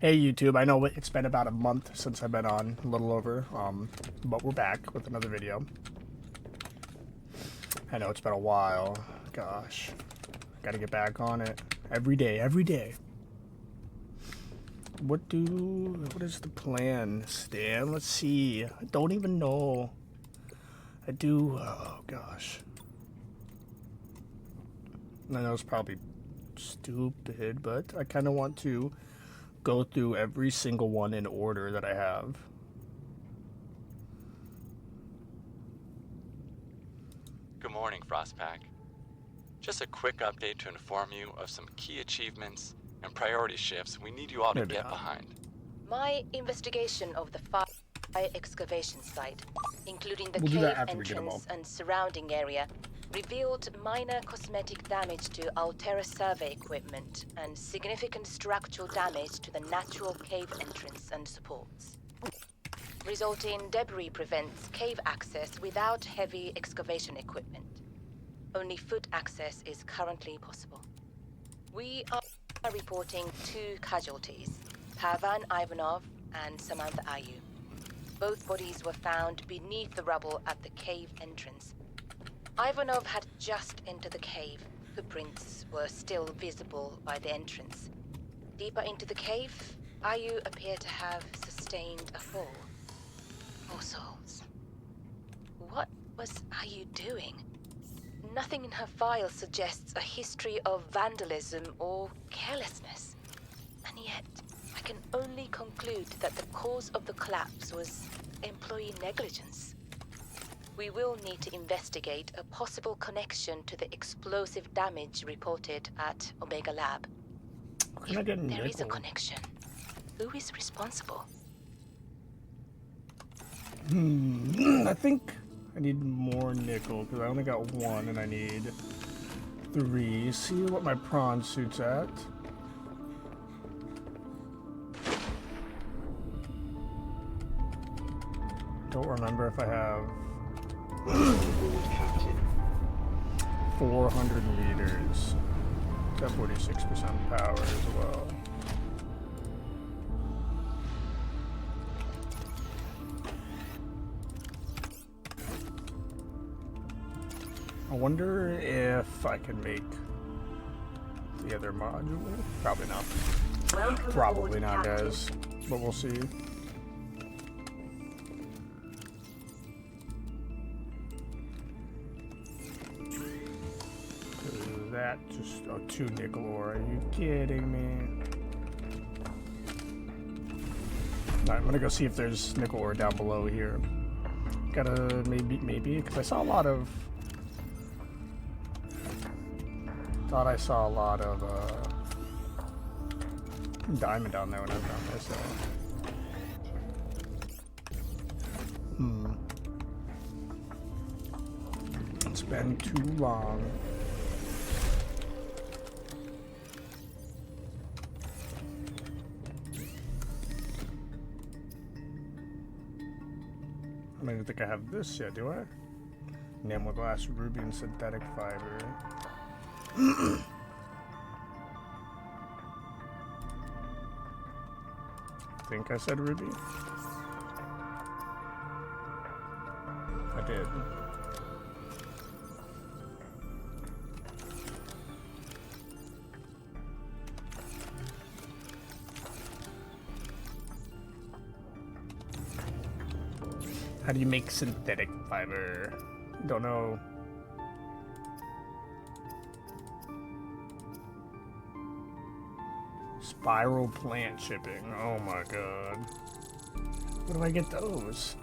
Hey YouTube, I know it's been about a month since I've been on, a little over, but we're back with another video. I know it's been a while, gosh, gotta get back on it, every day. What is the plan, Stan? Let's see, I don't even know. Oh gosh. I know it's probably stupid, but I kind of want to go through every single one in order that I have. Good morning, Frostpack. Just a quick update to inform you of some key achievements and priority shifts we need you all to get behind. My investigation of the fire excavation site, including the cave entrance and surrounding area, revealed minor cosmetic damage to Altera survey equipment and significant structural damage to the natural cave entrance and supports. Resulting debris prevents cave access without heavy excavation equipment. Only foot access is currently possible. We are reporting 2 casualties, Pavan Ivanov and Samantha Ayu. Both bodies were found beneath the rubble at the cave entrance. Ivanov had just entered the cave. Footprints were still visible by the entrance. Deeper into the cave, Ayu appeared to have sustained a fall. Poor souls. What was Ayu doing? Nothing in her file suggests a history of vandalism or carelessness. And yet, I can only conclude that the cause of the collapse was employee negligence. We will need to investigate a possible connection to the explosive damage reported at Omega Lab. If there is a connection, who is responsible? I think I need more nickel, because I only got 1 and I need 3. See what my prawn suit's at. Don't remember if I have 400 meters. Got 46% power as well. I wonder if I can make the other module. Probably not. Probably not, guys. But we'll see. That just 2 nickel ore. Are you kidding me? Alright, I'm gonna go see if there's nickel ore down below here. Gotta maybe because I saw a lot of. Thought I saw a lot of diamond down there when I was down there. So. It's been too long. I don't think I have this yet, do I? Enamel glass, ruby, and synthetic fiber. I think I said ruby. I did. How do you make synthetic fiber? Don't know. Spiral plant shipping. Oh my god. Where do I get those?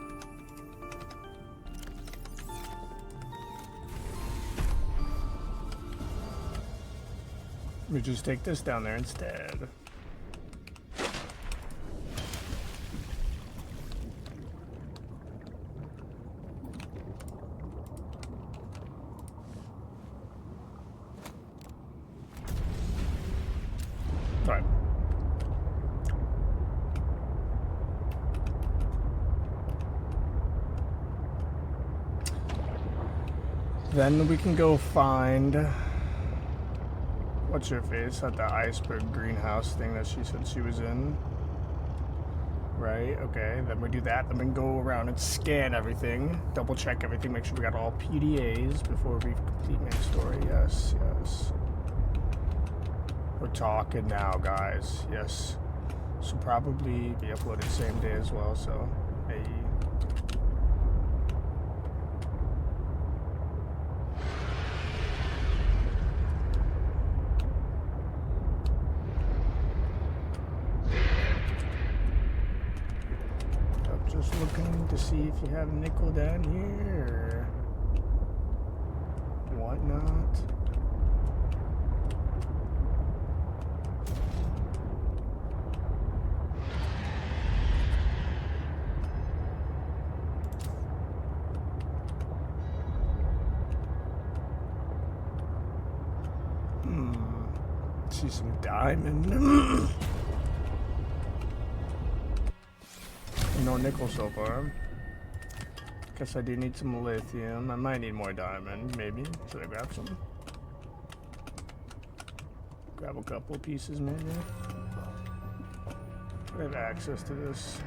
Let me just take this down there instead. Alright. Then we can go find what's her face at the iceberg greenhouse thing that she said she was in. right? Okay, then we do that. Then we can go around and scan everything, double check everything, make sure we got all PDAs before we complete main story. Yes, yes. We're talking now, guys. Yes. So probably be uploaded same day as well, so hey. I'm just looking to see if you have nickel down here or whatnot. See some diamond. No nickel so far. Guess I do need some lithium. I might need more diamond, maybe. Should I grab some? Grab a couple pieces, maybe. I have access to this.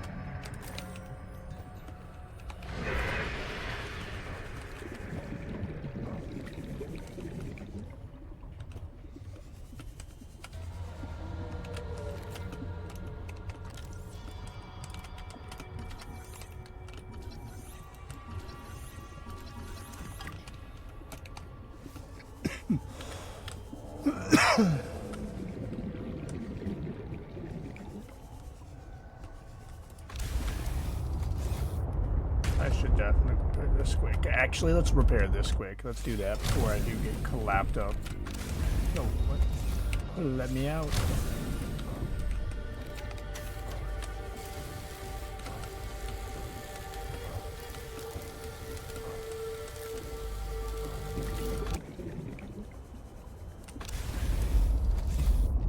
I should definitely repair this quick. Actually, let's repair this quick. Let's do that before I do get collapsed up. Oh, what? Let me out.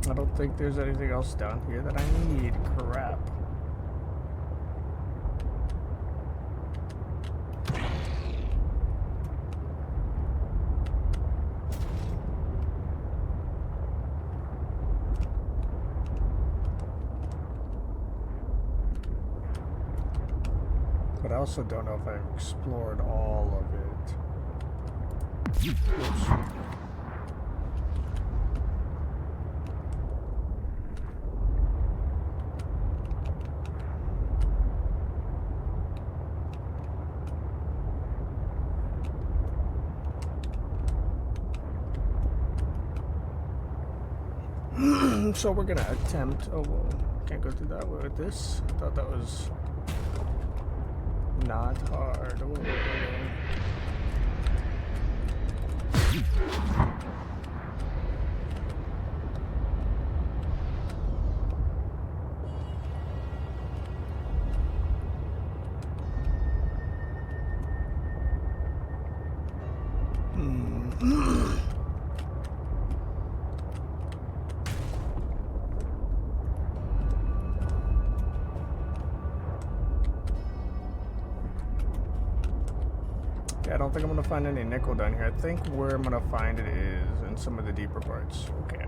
I don't think there's anything else down here that I need. Crap. But I also don't know if I've explored all of it. Oops. So we're gonna attempt. Oh, well, can't go through that way with this. I thought that was not hard. Oh, I don't think I'm gonna find any nickel down here. I think where I'm gonna find it is in some of the deeper parts. Okay.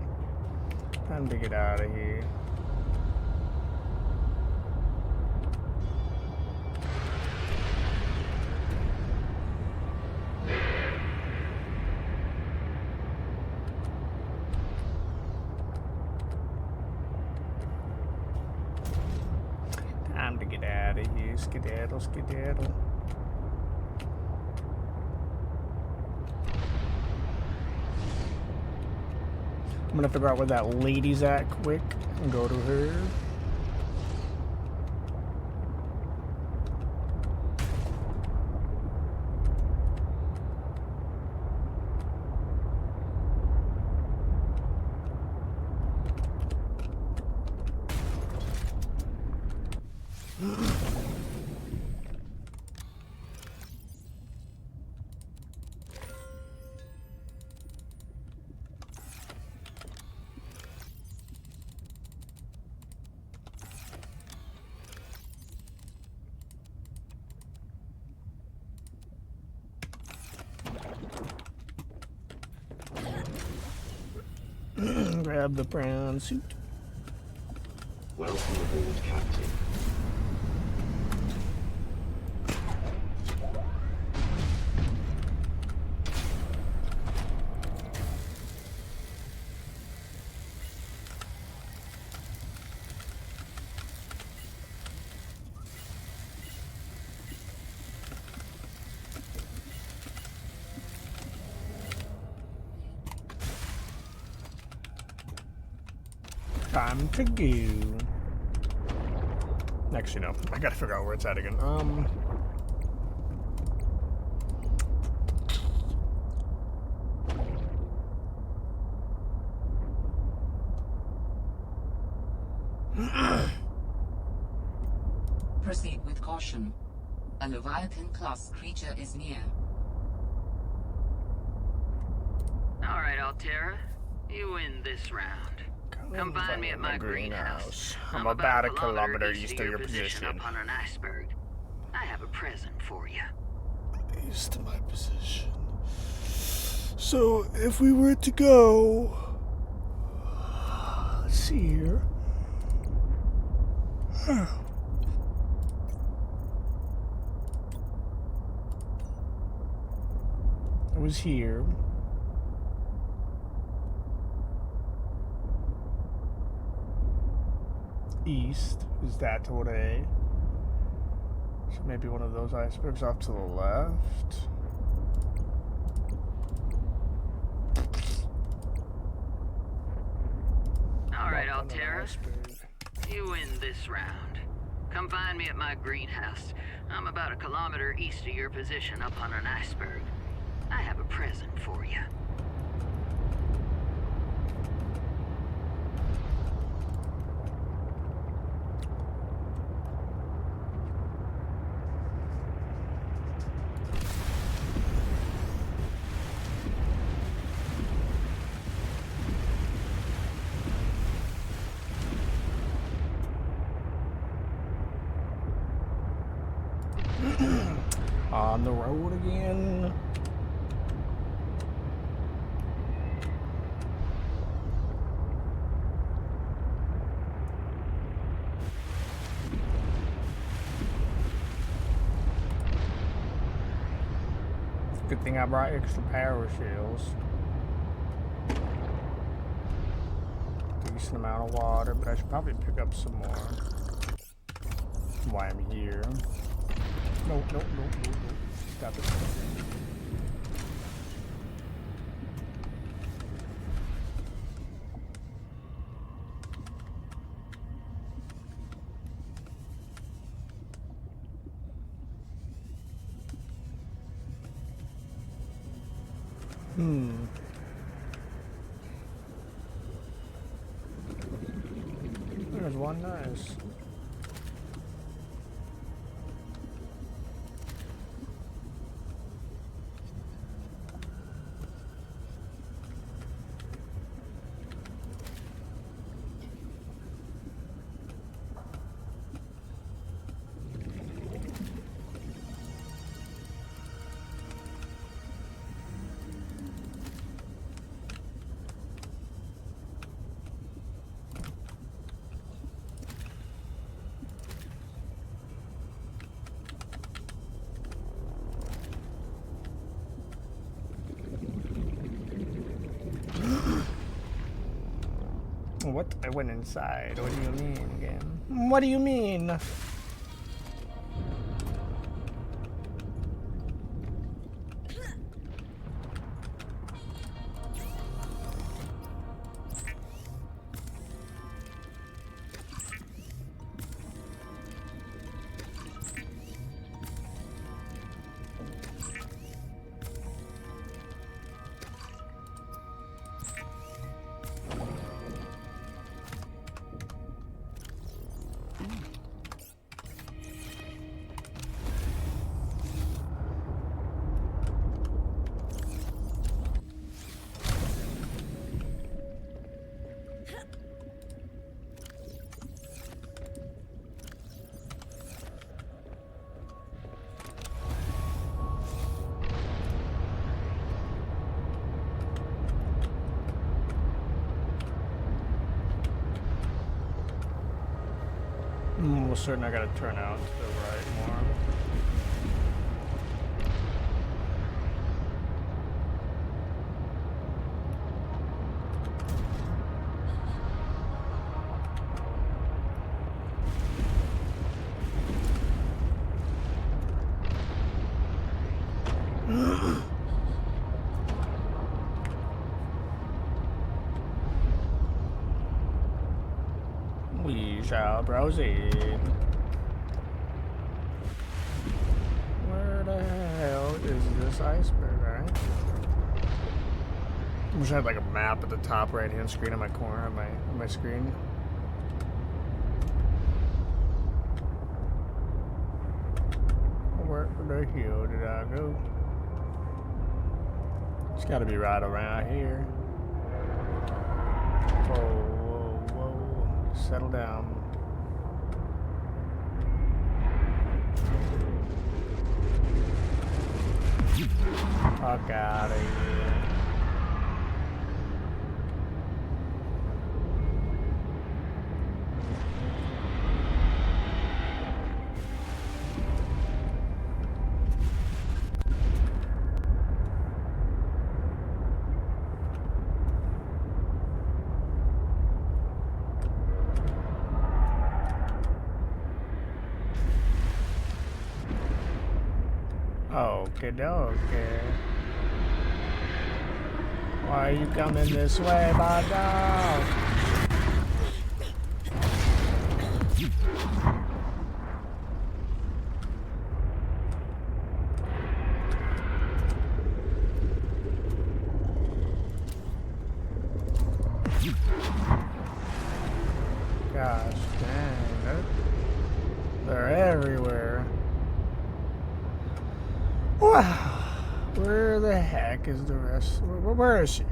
Time to get out of here. Time to get out of here. Skedaddle, skedaddle. I'm gonna figure out where that lady's at quick and go to her. Grab the brown suit. Welcome aboard, Captain. time to go. Actually, no. I gotta figure out where it's at again. Proceed with caution. A Leviathan-class creature is near. All right, Altera. You win this round. Come find me at my greenhouse. I'm about a kilometer east of your position. Up on an iceberg. I have a present for you. East of my position. So, if we were to go... Let's see here. I was here. East is that to what A? So maybe one of those icebergs off to the left. All right, Altera. You win this round. Come find me at my greenhouse. I'm about a kilometer east of your position up on an iceberg. I have a present for you. On the road again. Good thing I brought extra power shells. Decent amount of water, but I should probably pick up some more. Why I'm here. No. Stop it. There's one nice. What? I went inside. What do you mean again? What do you mean? Almost certain I gotta turn out to the right more. shall proceed. Where the hell is this iceberg, right? I wish I had like a map at the top right hand screen on my corner of my screen. Where the hell did I go? It's gotta be right around here. Whoa, whoa, whoa. Settle down. Fuck out of here. Okay, okay. Why are you coming this way, my dog? Gosh dang, they're everywhere. Wow, where the heck is the rest? Where is she?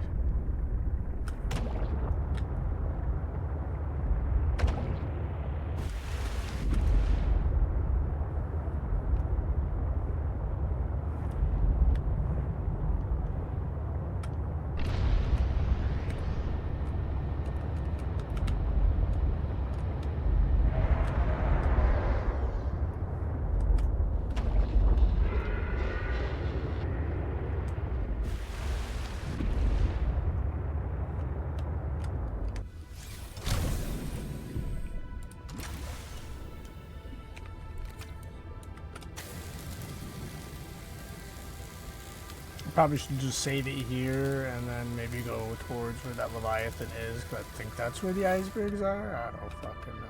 Probably should just save it here and then maybe go towards where that Leviathan is, because I think that's where the icebergs are. I don't fucking know.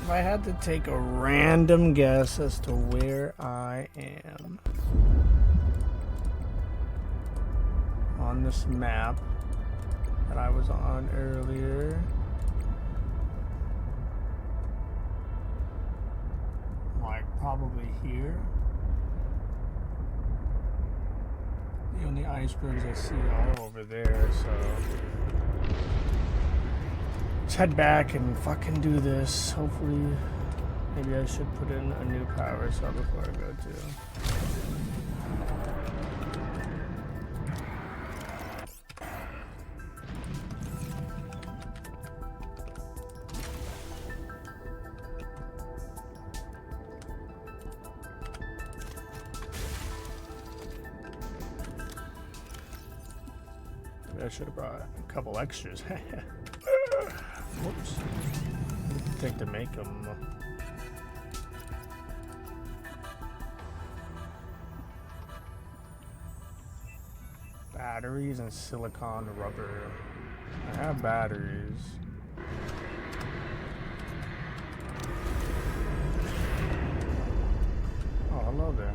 If I had to take a random guess as to where I am on this map that I was on earlier, like probably here. The only icebergs I see are over there, so let's head back and fucking do this. Hopefully, maybe I should put in a new power cell before I go to. I should have brought a couple extras. Whoops. Take to make them. Batteries and silicone rubber. I have batteries. Oh, hello there.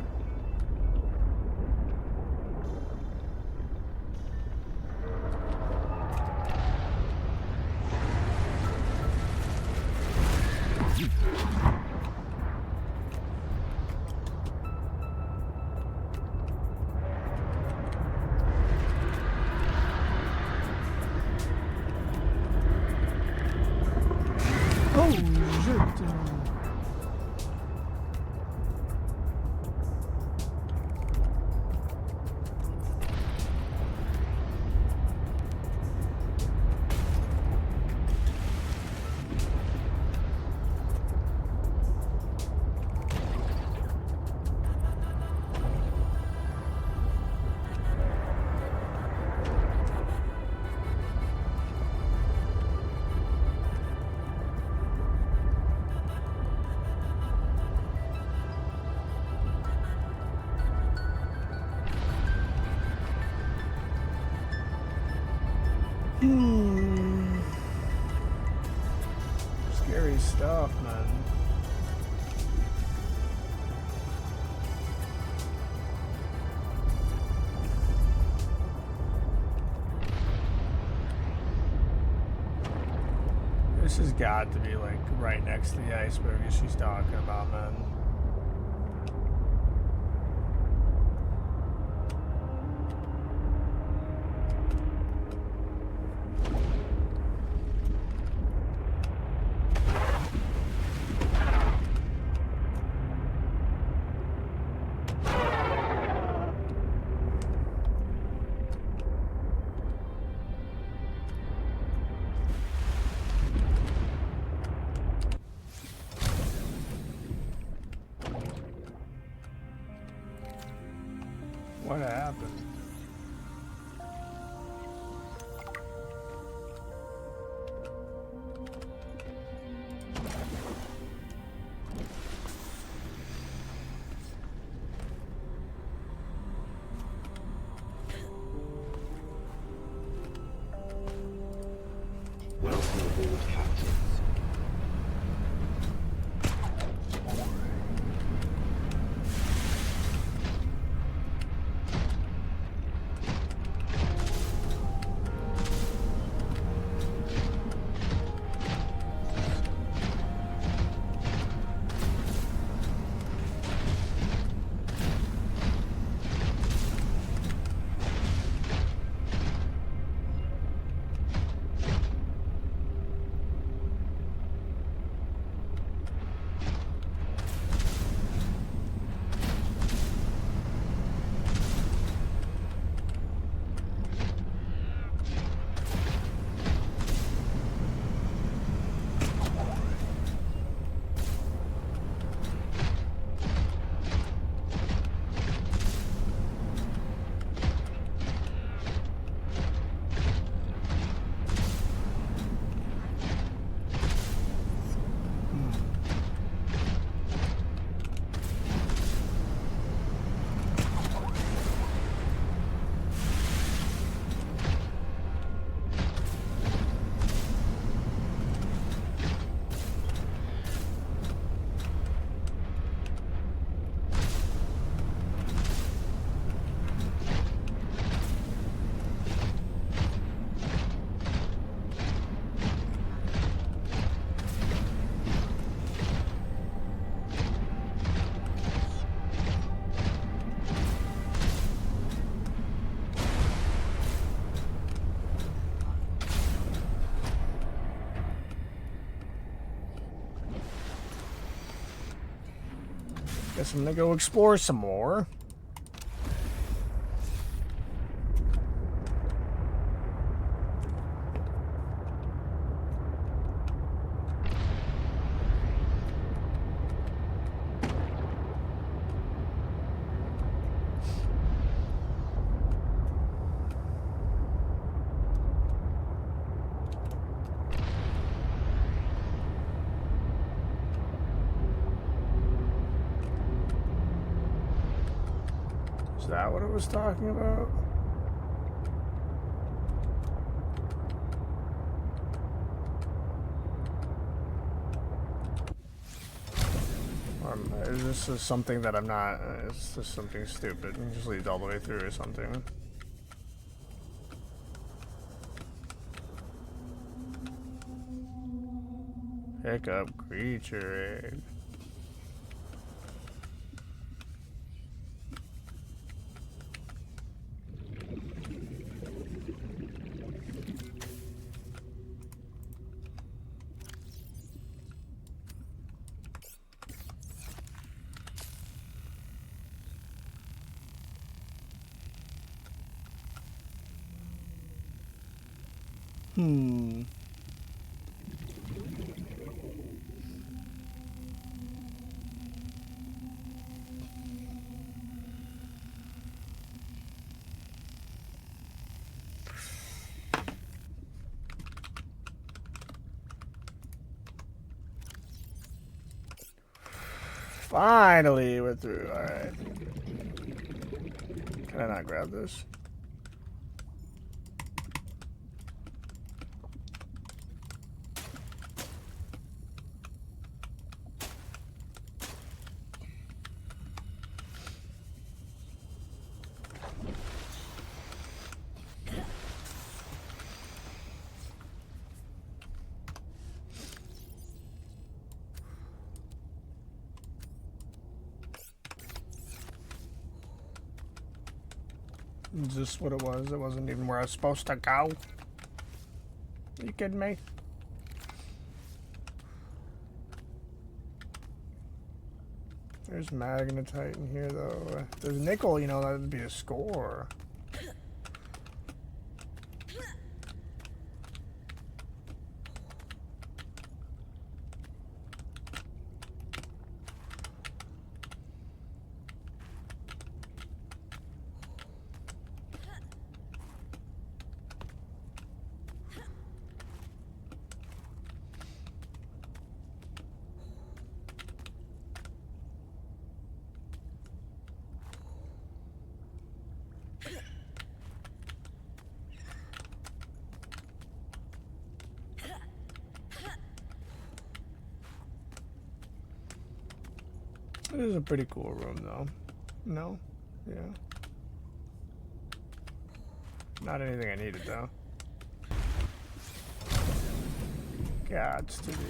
Scary stuff, man. This has got to be like right next to the iceberg as she's talking about, man. What happened? Welcome aboard, Captain. Guess I'm gonna go explore some more. Is that what it was talking about? Is this is something that I'm not? Is this something stupid? It just leads all the way through or something? Pick up creature egg. Finally, we're through. All right. Can I not grab this? Is this what it was? It wasn't even where I was supposed to go. You kidding me? There's magnetite in here, though. If there's nickel, you know, that'd be a score. This is a pretty cool room, though. No? Yeah. Not anything I needed, though. Gots to be.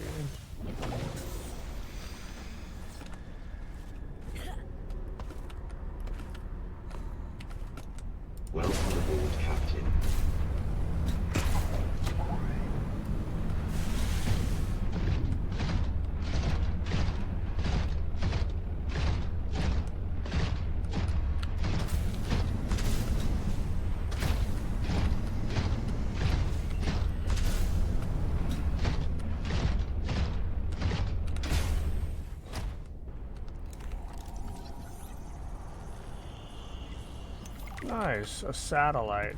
Welcome aboard, Captain. Nice, a satellite.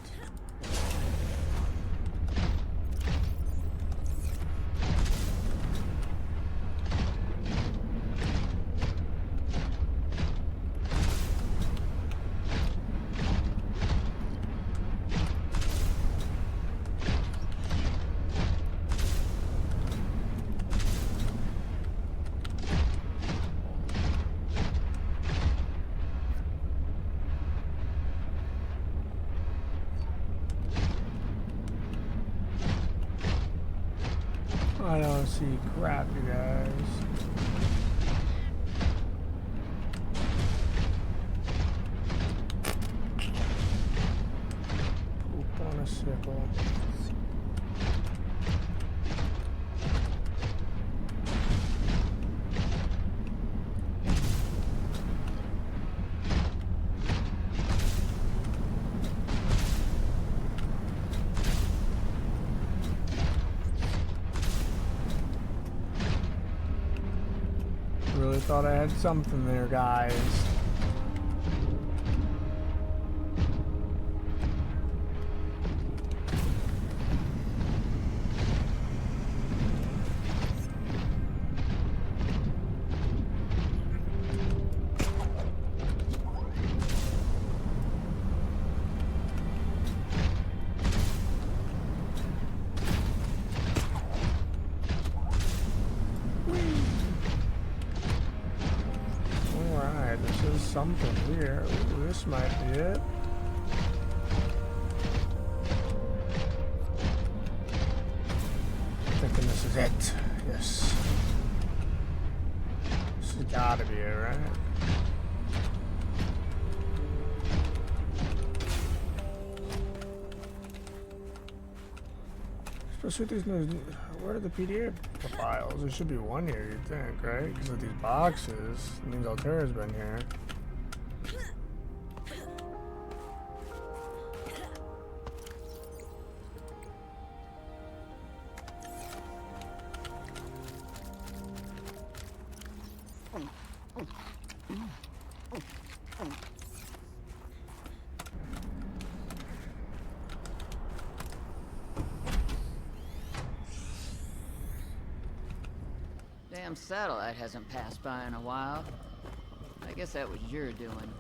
I don't see crap, you guys. Poop on a sickle. Really thought I had something there, guys. Something here. Ooh, this might be it. Thinking this is it. Yes. This has gotta be it, right? Especially with these new. Where are the PDA files? There should be one here, you'd think, right? Because of these boxes, it means Altera's been here. Damn satellite hasn't passed by in a while. I guess that was your doing.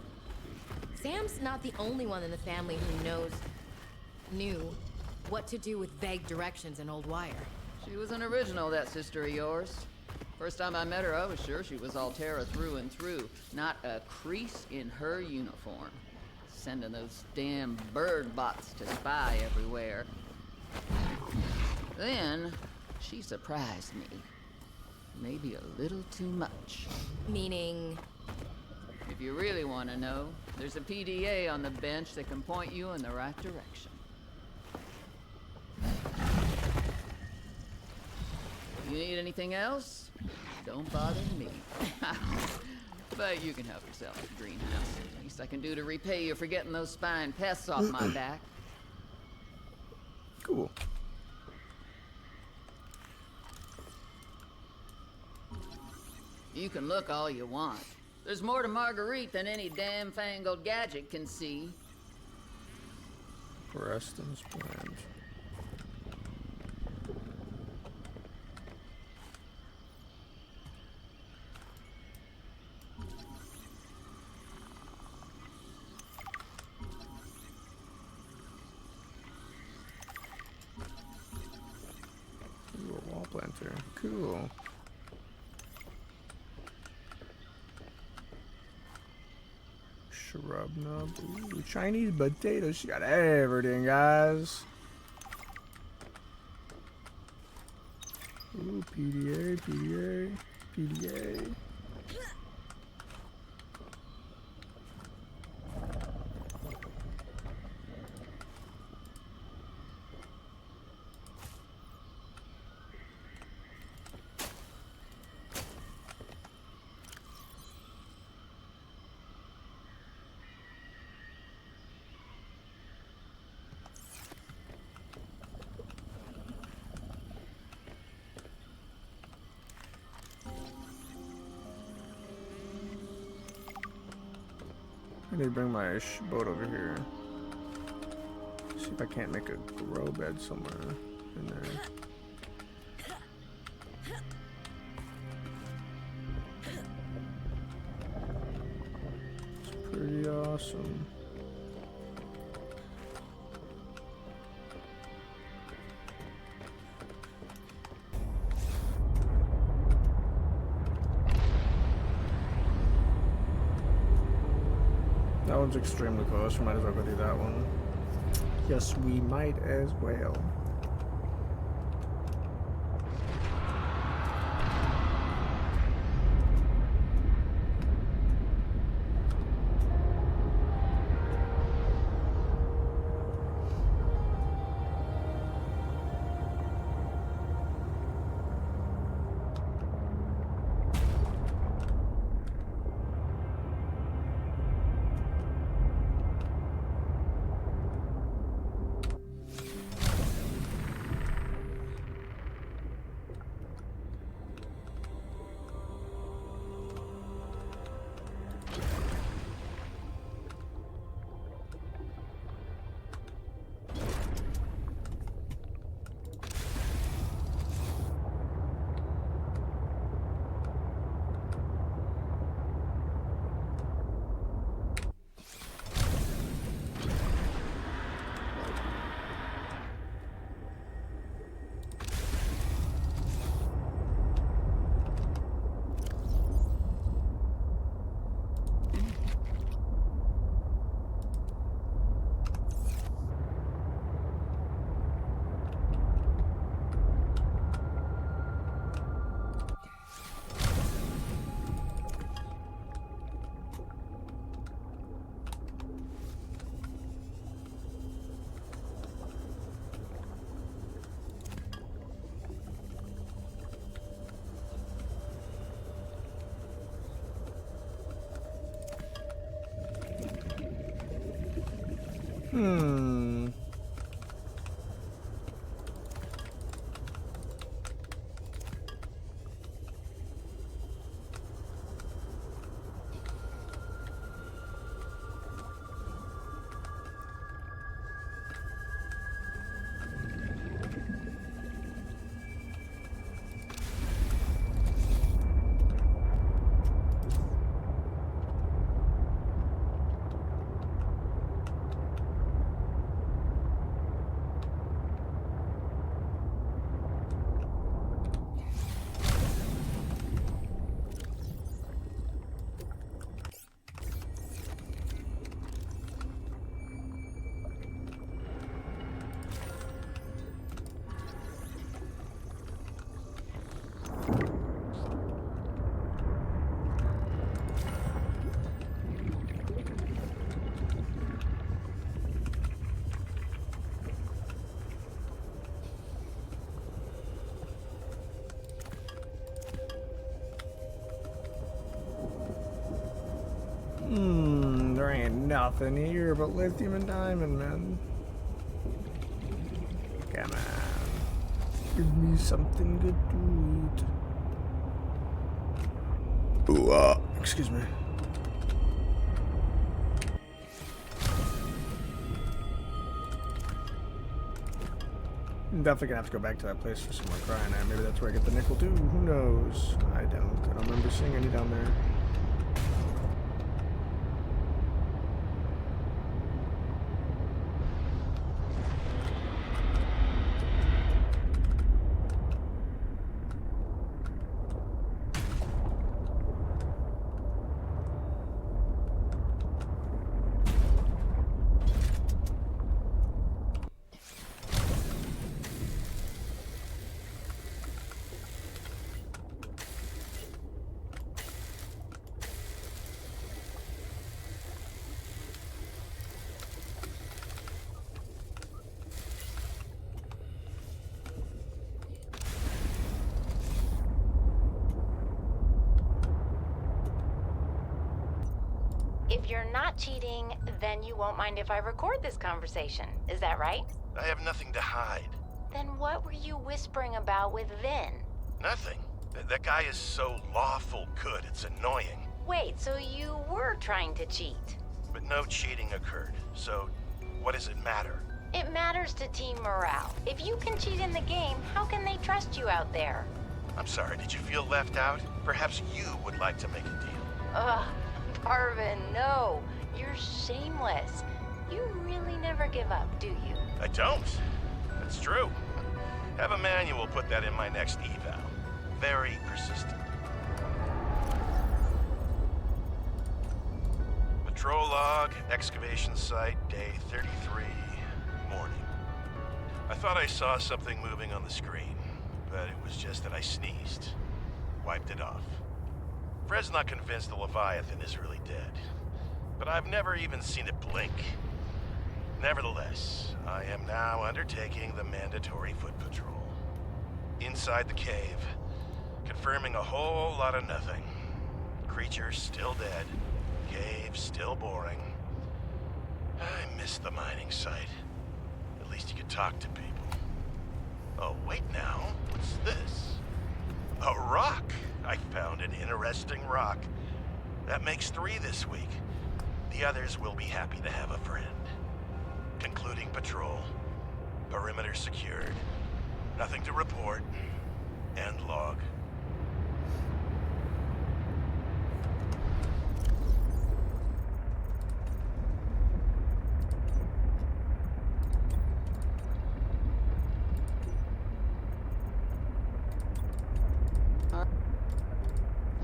Sam's not the only one in the family who knew what to do with vague directions in old wire. She was an original, that sister of yours. First time I met her, I was sure she was Altera through and through. Not a crease in her uniform. Sending those damn bird bots to spy everywhere. Then, she surprised me. Maybe a little too much. Meaning? If you really want to know, there's a PDA on the bench that can point you in the right direction. If you need anything else, don't bother me. But you can help yourself at the greenhouse. Least I can do to repay you for getting those spine pests off my back. Cool. You can look all you want. There's more to Marguerite than any damn fangled gadget can see. Preston's plans. Ooh, a wall planter. Cool. Shrub nub. Ooh, Chinese potatoes. She got everything, guys. Ooh, PDA, PDA, PDA. I need to bring my boat over here. See if I can't make a grow bed somewhere in there. It's pretty awesome. That one's extremely close. We might as well go do that one. Yes, we might as well. nothing here but lithium and diamond, man. Come on. Give me something good to eat. Ooh, excuse me. I'm definitely gonna have to go back to that place for some more crying. Maybe that's where I get the nickel too. Who knows? I don't remember seeing any down there. If you're not cheating, then you won't mind if I record this conversation. Is that right? I have nothing to hide. Then what were you whispering about with Vin? Nothing. That guy is so lawful good, it's annoying. Wait, so you were trying to cheat? But no cheating occurred, so what does it matter? It matters to team morale. If you can cheat in the game, how can they trust you out there? I'm sorry, did you feel left out? Perhaps you would like to make a deal. Ugh, Marvin, no. You're shameless. You really never give up, do you? I don't. That's true. Have a manual put that in my next eval. Very persistent. Patrol log, excavation site, day 33, morning. I thought I saw something moving on the screen, but it was just that I sneezed. Wiped it off. Fred's not convinced the Leviathan is really dead, but I've never even seen it blink. Nevertheless, I am now undertaking the mandatory foot patrol. Inside the cave, confirming a whole lot of nothing. Creatures still dead, cave still boring. I miss the mining site. At least you could talk to people. Oh, wait now, what's this? A rock! I found an interesting rock. That makes 3 this week. The others will be happy to have a friend. Concluding patrol. Perimeter secured. Nothing to report. End log.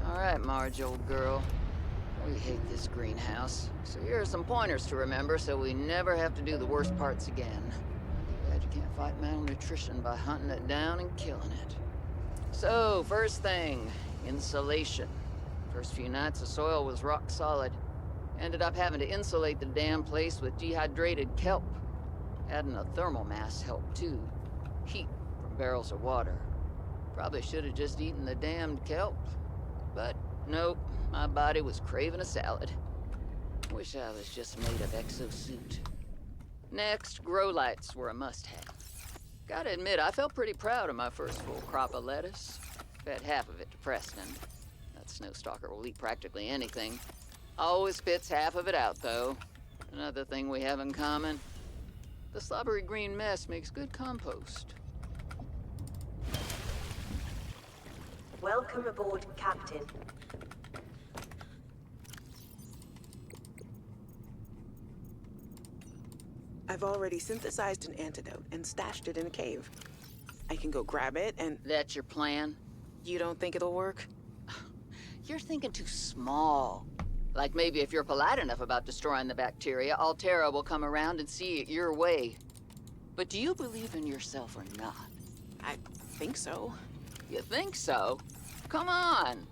All right, Marge, old girl. We hate this greenhouse, so here are some pointers to remember so we never have to do the worst parts again. Glad you can't fight malnutrition by hunting it down and killing it. So, first thing, insulation. First few nights the soil was rock solid. Ended up having to insulate the damn place with dehydrated kelp. Adding a thermal mass helped too. Heat from barrels of water. Probably should have just eaten the damned kelp. But nope, my body was craving a salad. Wish I was just made of exosuit. Next, grow lights were a must-have. Gotta admit, I felt pretty proud of my first full crop of lettuce. Fed half of it to Preston. That snowstalker will eat practically anything. Always spits half of it out, though. Another thing we have in common. The slobbery green mess makes good compost. Welcome aboard, Captain. I've already synthesized an antidote and stashed it in a cave. I can go grab it and... That's your plan? You don't think it'll work? You're thinking too small. Like maybe if you're polite enough about destroying the bacteria, Altera will come around and see it your way. But do you believe in yourself or not? I think so. You think so? Come on.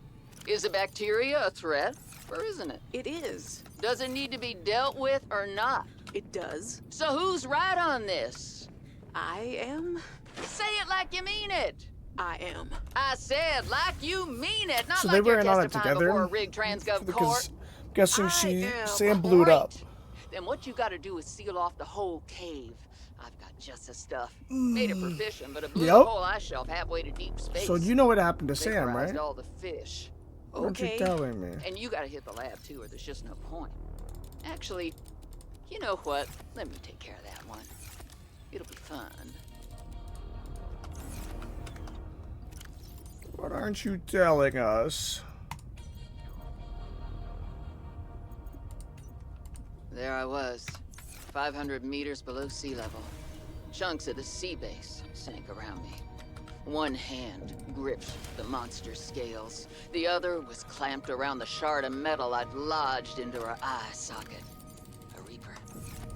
Is a bacteria a threat, or isn't it? It is. Does it need to be dealt with or not? It does. So who's right on this? I am. Say it like you mean it. I am. I said like you mean it, not So like they were you're in on it testifying together? before a rigged transgov court. Because guessing Sam blew it up. then what you gotta do is seal off the whole cave. I've got just the stuff. Made it for fishing, but it blew the whole ice shelf halfway to deep space. So you know what happened to Sam, Vaporized right? all the fish. What aren't you telling me? And you gotta hit the lab too, or there's just no point. Actually, you know what? Let me take care of that one. It'll be fun. What aren't you telling us? There I was, 500 meters below sea level. Chunks of the sea base sank around me. One hand gripped the monster's scales. The other was clamped around the shard of metal I'd lodged into her eye socket. A Reaper.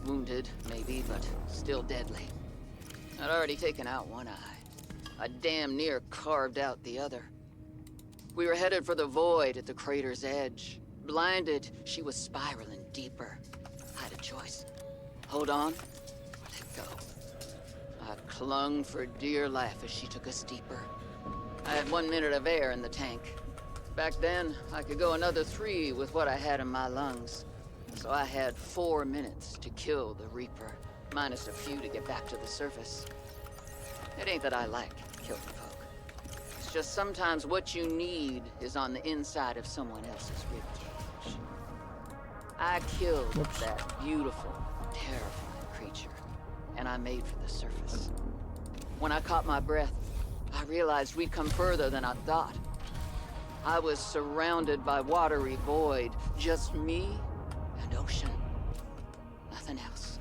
Wounded, maybe, but still deadly. I'd already taken out one eye. I damn near carved out the other. We were headed for the void at the crater's edge. Blinded, she was spiraling deeper. I had a choice. Hold on, or let go. I clung for dear life as she took us deeper. I had 1 minute of air in the tank. Back then, I could go another 3 with what I had in my lungs. So I had 4 minutes to kill the Reaper, minus a few to get back to the surface. It ain't that I like killing folk. It's just sometimes what you need is on the inside of someone else's ribcage. I killed that beautiful, terrifying creature, and I made for the surface. When I caught my breath, I realized we'd come further than I thought. I was surrounded by watery void, just me and ocean. Nothing else.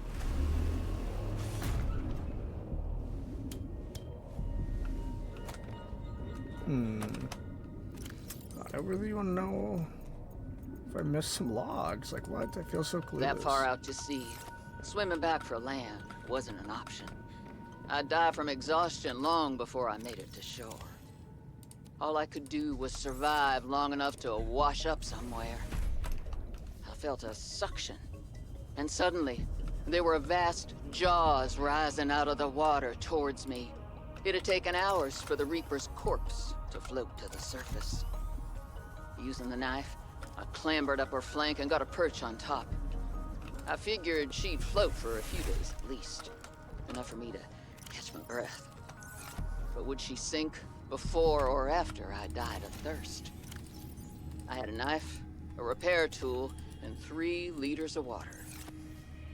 I really want to know if I missed some logs. Like, what? I feel so clueless. That far out to sea, swimming back for land wasn't an option. I'd die from exhaustion long before I made it to shore. All I could do was survive long enough to wash up somewhere. I felt a suction, and suddenly, there were vast jaws rising out of the water towards me. It had taken hours for the Reaper's corpse to float to the surface. Using the knife, I clambered up her flank and got a perch on top. I figured she'd float for a few days at least, enough for me to catch my breath. But would she sink before or after I died of thirst? I had a knife, a repair tool, and 3 liters of water.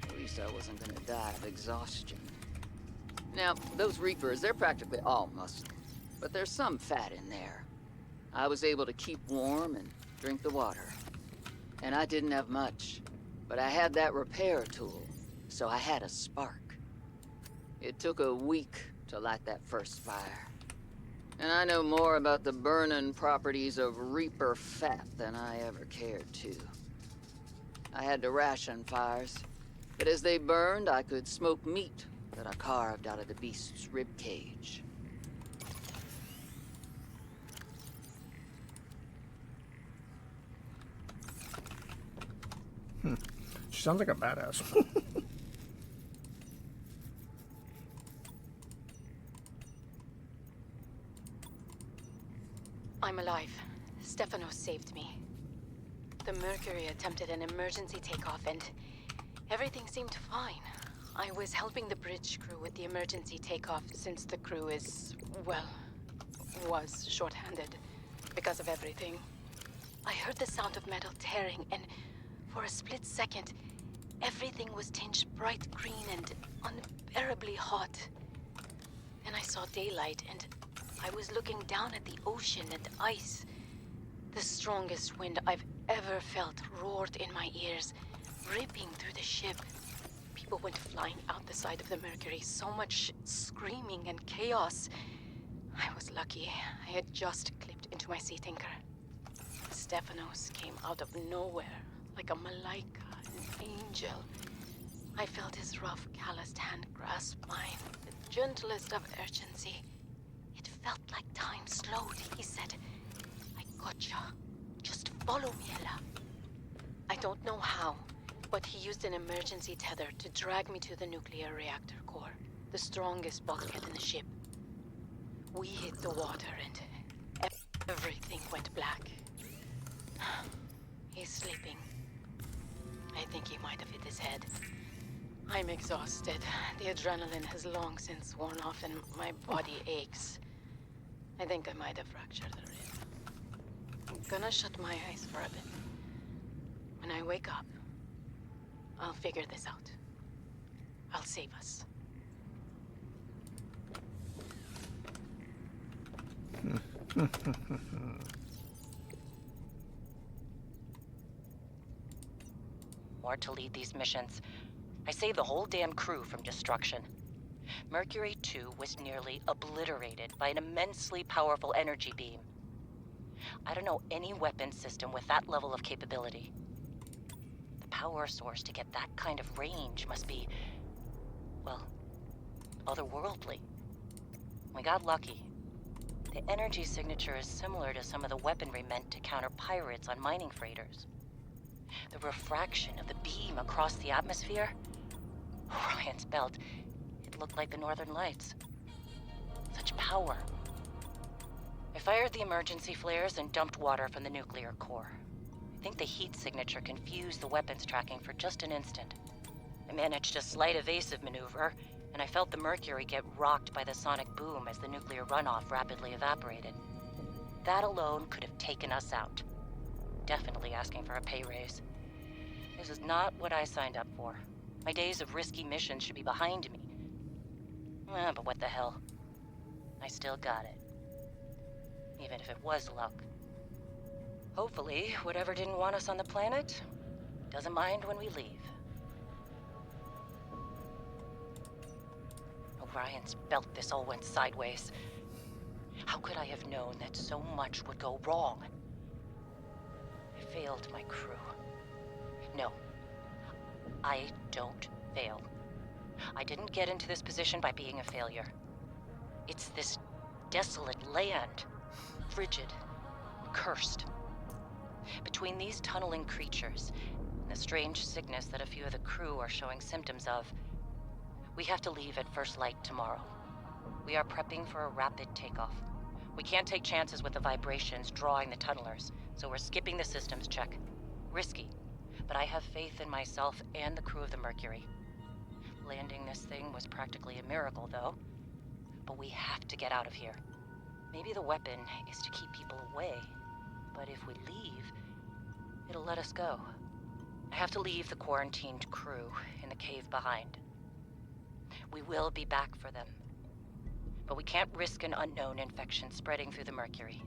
At least I wasn't gonna die of exhaustion. Now, those Reapers, they're practically all muscle, but there's some fat in there. I was able to keep warm and drink the water. And I didn't have much, but I had that repair tool, so I had a spark. It took a week to light that first fire. And I know more about the burning properties of Reaper fat than I ever cared to. I had to ration fires, but as they burned, I could smoke meat that I carved out of the beast's rib cage. She sounds like a badass. I'm alive. Stefanos saved me. The Mercury attempted an emergency takeoff and everything seemed fine. I was helping the bridge crew with the emergency takeoff since the crew is, well, was short-handed because of everything. I heard the sound of metal tearing and for a split second, everything was tinged bright green and unbearably hot. Then I saw daylight and I was looking down at the ocean and ice. The strongest wind I've ever felt roared in my ears, ripping through the ship. People went flying out the side of the Mercury, so much screaming and chaos. I was lucky. I had just clipped into my sea tinker. Stefanos came out of nowhere, like a malaika, an angel. I felt his rough, calloused hand grasp mine, the gentlest of urgency. It felt like time slowed. He said, I gotcha. Just follow me, Ella. I don't know how, but he used an emergency tether to drag me to the nuclear reactor core, the strongest bulkhead in the ship. We hit the water and everything went black. He's sleeping. I think he might have hit his head. I'm exhausted. The adrenaline has long since worn off and my body aches. I think I might have fractured the rib. I'm gonna shut my eyes for a bit. When I wake up, I'll figure this out. I'll save us. More to lead these missions. I saved the whole damn crew from destruction. Mercury 2 was nearly obliterated by an immensely powerful energy beam. I don't know any weapon system with that level of capability. The power source to get that kind of range must be, well, otherworldly. We got lucky. The energy signature is similar to some of the weaponry meant to counter pirates on mining freighters. The refraction of the beam across the atmosphere? Orion's belt, it looked like the Northern Lights. Such power. I fired the emergency flares and dumped water from the nuclear core. I think the heat signature confused the weapons tracking for just an instant. I managed a slight evasive maneuver, and I felt the Mercury get rocked by the sonic boom as the nuclear runoff rapidly evaporated. That alone could have taken us out. Definitely asking for a pay raise. This is not what I signed up for. My days of risky missions should be behind me. But what the hell? I still got it. Even if it was luck. Hopefully, whatever didn't want us on the planet doesn't mind when we leave. Orion's belt, this all went sideways. How could I have known that so much would go wrong? I failed my crew. No, I don't fail. I didn't get into this position by being a failure. It's this desolate land, frigid, cursed. Between these tunneling creatures and the strange sickness that a few of the crew are showing symptoms of, we have to leave at first light tomorrow. We are prepping for a rapid takeoff. We can't take chances with the vibrations drawing the tunnelers, so we're skipping the systems check. Risky, but I have faith in myself and the crew of the Mercury. Landing this thing was practically a miracle, though. But we have to get out of here. Maybe the weapon is to keep people away, but if we leave, it'll let us go. I have to leave the quarantined crew in the cave behind. We will be back for them, but we can't risk an unknown infection spreading through the Mercury.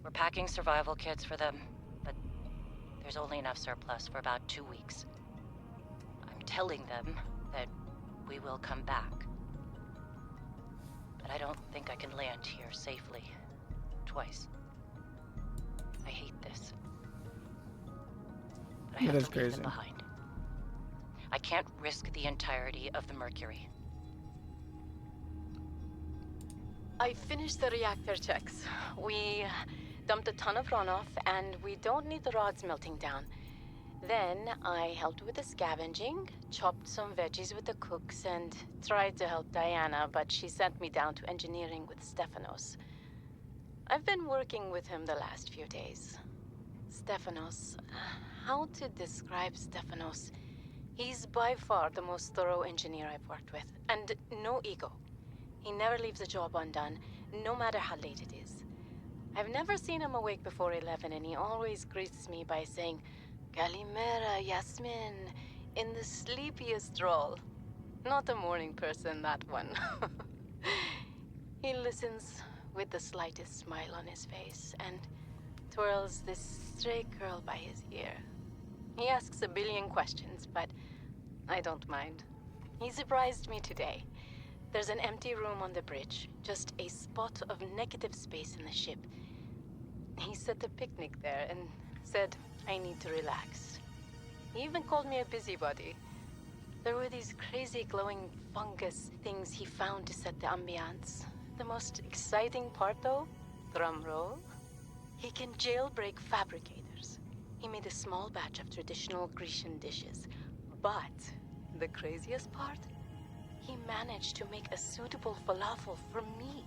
We're packing survival kits for them, but there's only enough surplus for about 2 weeks. I'm telling them that we will come back, but I don't think I can land here safely twice. I hate this, but I have to leave them behind. I can't risk the entirety of the Mercury. I finished the reactor checks. We dumped a ton of runoff, and we don't need the rods melting down. Then I helped with the scavenging, chopped some veggies with the cooks, and tried to help Diana, but she sent me down to engineering with Stefanos. I've been working with him the last few days. Stefanos, how to describe Stefanos? He's by far the most thorough engineer I've worked with, and no ego. He never leaves a job undone, no matter how late it is. I've never seen him awake before 11, and he always greets me by saying, "Kalimera, Yasmin," in the sleepiest drawl. Not a morning person, that one. He listens with the slightest smile on his face, and twirls this stray curl by his ear. He asks a billion questions, but I don't mind. He surprised me today. There's an empty room on the bridge, just a spot of negative space in the ship. He set a picnic there and said I need to relax. He even called me a busybody. There were these crazy glowing fungus things he found to set the ambiance. The most exciting part, though, drum roll, he can jailbreak fabricators. He made a small batch of traditional Grecian dishes. But the craziest part? He managed to make a suitable falafel for me.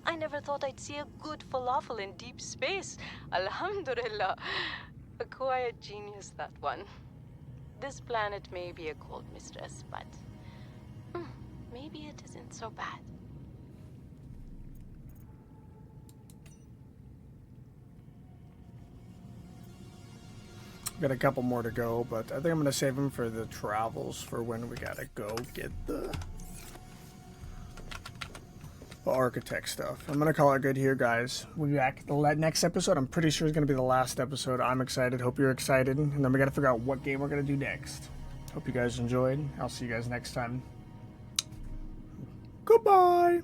I never thought I'd see a good falafel in deep space. Alhamdulillah. A quiet genius, that one. This planet may be a cold mistress, but maybe it isn't so bad. Got a couple more to go, but I think I'm gonna save them for the travels for when we gotta go get the architect stuff. I'm gonna call it good here, guys. We'll be back the next episode. I'm pretty sure it's gonna be the last episode. I'm excited. Hope you're excited. And then we gotta figure out what game we're gonna do next. Hope you guys enjoyed. I'll see you guys next time. Goodbye.